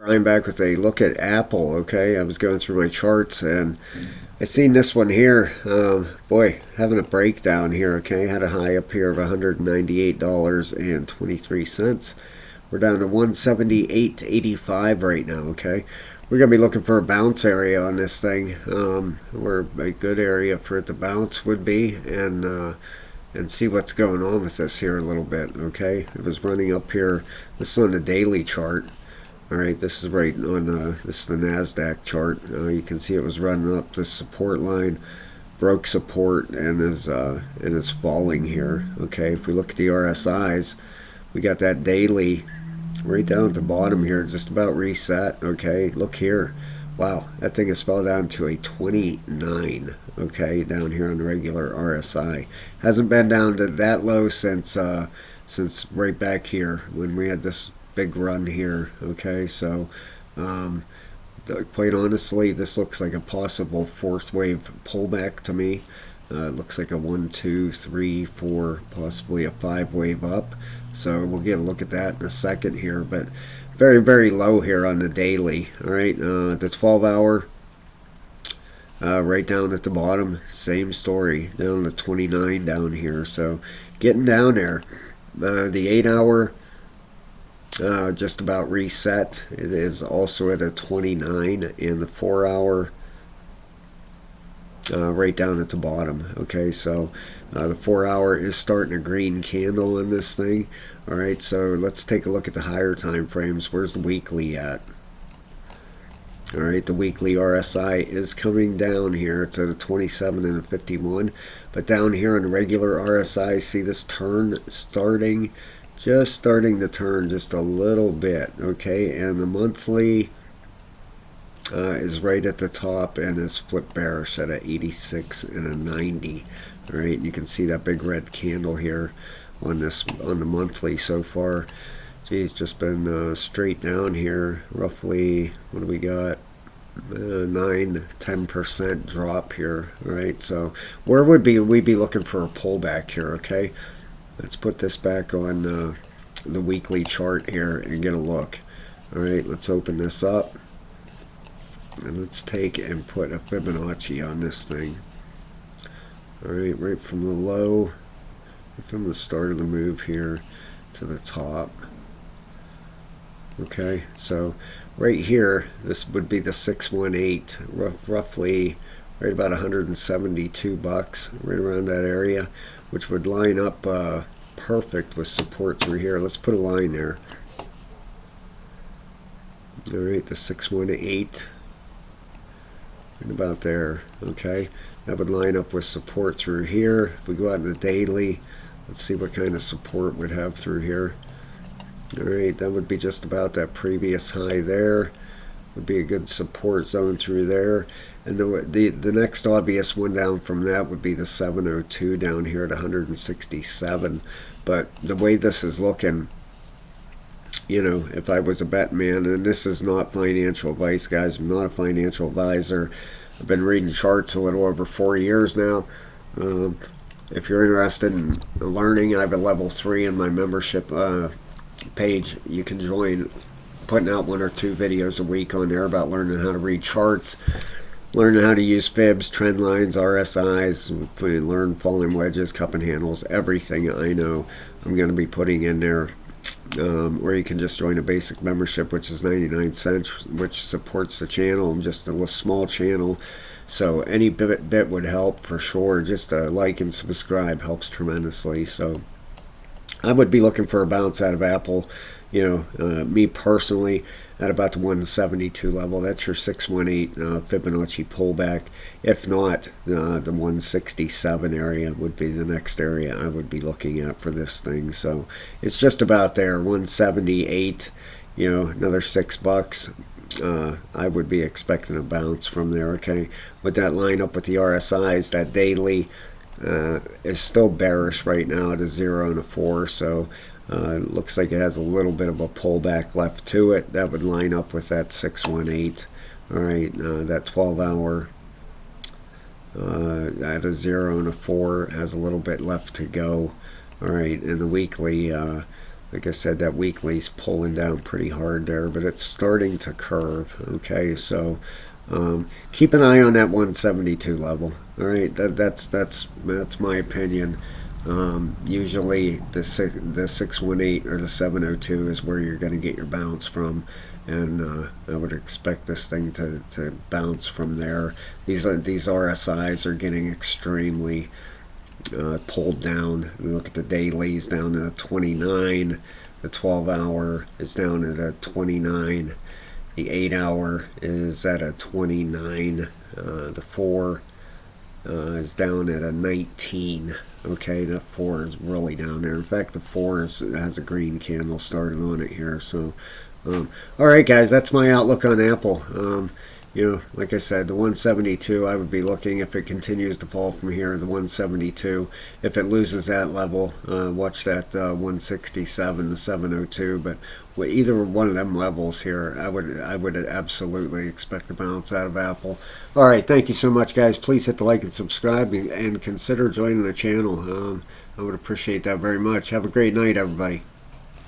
I'm back with a look at Apple. Okay, I was going through my charts and I seen this one here. Boy, having a breakdown here. Okay, had a high up here of $198.23. We're down to 178.85 right now. Okay, we're gonna be looking for a bounce area on this thing. Where a good area for it to bounce would be, and see what's going on with this here a little bit. Okay, it was running up here. This is on the daily chart. All right, this is right on. This is the Nasdaq chart. You can see it was running up this support line, broke support, and is falling here. Okay, if we look at the RSI's, we got that daily right down at the bottom here, just about reset. Okay, look here. Wow, that thing is fell down to a 29. Okay, down here on the regular RSI, hasn't been down to that low since right back here when we had this big run here. Okay, so quite honestly, this looks like a possible fourth wave pullback to me. It looks like a 1, 2, 3, 4, possibly a 5 wave up. So we'll get a look at that in a second here, but very, very low here on the daily. All right, the 12-hour, right down at the bottom, same story, down to 29 down here. So getting down there. The 8-hour, just about reset. It is also at a 29, and the 4-hour, right down at the bottom. Okay, so the 4-hour is starting a green candle in this thing. All right, so let's take a look at the higher time frames. Where's the weekly at? All right, the weekly RSI is coming down here. It's at a 27 and a 51, but down here on the regular RSI, see this turn starting, just starting to turn just a little bit. Okay, and the monthly is right at the top and is flipped bearish at a 86 and a 90. All right, you can see that big red candle here on the monthly so far. Geez, just been straight down here, roughly. What do we got? 9-10% drop here. All right, so where would we be looking for a pullback here? Okay, let's put this back on the weekly chart here and get a look. All right, let's open this up and let's take and put a Fibonacci on this thing. All right, right from the low, from the start of the move here to the top. Okay, so right here, this would be the 618, roughly right about 172 bucks, right around that area, which would line up perfect with support through here. Let's put a line there. All right, the 618, right about there. Okay, that would line up with support through here. If we go out in the daily, let's see what kind of support we'd have through here. All right, that would be just about that previous high there. Would be a good support zone through there. And the next obvious one down from that would be the 702 down here at 167. But the way this is looking, you know, if I was a bet man, and this is not financial advice, guys, I'm not a financial advisor. I've been reading charts a little over 4 years now. If you're interested in learning, I have a level 3 in my membership page. You can join, putting out 1 or 2 videos a week on there about learning how to read charts, learning how to use fibs, trend lines, RSIs, learn falling wedges, cup and handles, everything I know I'm going to be putting in there. Or you can just join a basic membership, which is 99 cents, which supports the channel. I'm just a small channel, so any bit would help for sure. Just a like and subscribe helps tremendously. So I would be looking for a bounce out of Apple, you know, me personally, at about the 172 level. That's your 618 Fibonacci pullback. If not, the 167 area would be the next area I would be looking at for this thing. So it's just about there, 178, you know, another $6. I would be expecting a bounce from there. Okay, with that line up with the RSIs, that daily is still bearish right now at a 0 and a 4, so it looks like it has a little bit of a pullback left to it. That would line up with that 618. All right, that 12-hour at a 0 and a 4 has a little bit left to go. All right, and the weekly like I said, that weekly's pulling down pretty hard there, but it's starting to curve. Okay, so keep an eye on that 172 level. All right, that's my opinion. Usually the 618 or the 702 is where you're going to get your bounce from, and I would expect this thing to bounce from there. These RSIs are getting extremely pulled down. Look at the dailies down to 29. The 12-hour is down at a 29. The 8-hour is at a 29. The 4 is down at a 19. Okay, that 4 is really down there. In fact, the 4 has a green candle started on it here. So, all right, guys, that's my outlook on Apple. Like I said, the 172, I would be looking if it continues to fall from here, the 172. If it loses that level, watch that 167, the 702. But with either one of them levels here, I would absolutely expect a bounce out of Apple. All right, thank you so much, guys. Please hit the like and subscribe, and consider joining the channel. I would appreciate that very much. Have a great night, everybody.